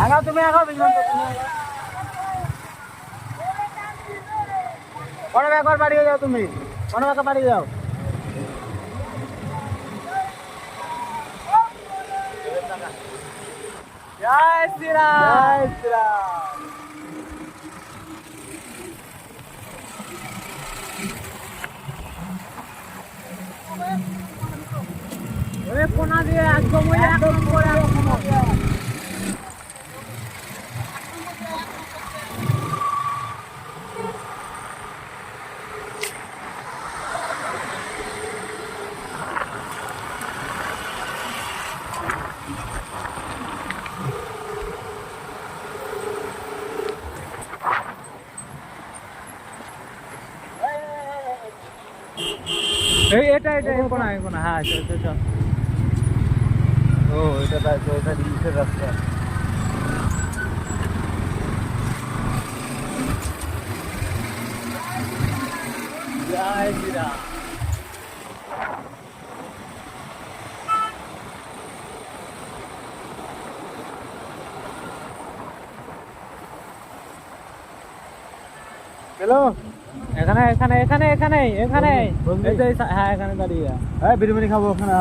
আগাও তুমি আগাও বিজন তুমি বড় ব্যাগর বাড়ি যাও তুমি বড় ব্যাগর বাড়ি যাও জয় শ্রীরাম জয় শ্রীরাম ওরে কোনা দিয়ে একদম ওই এক নম্বরে এটা কোনা হ্যাঁ চল ও এটা রিসের রাস্তা জয় শ্রীরাম হ্যালো এখানে এখানে এখানে এখানে এখানে হ্যাঁ এখানে দাঁড়িয়ে হ্যাঁ বিরিয়ানি খাবো ওখানে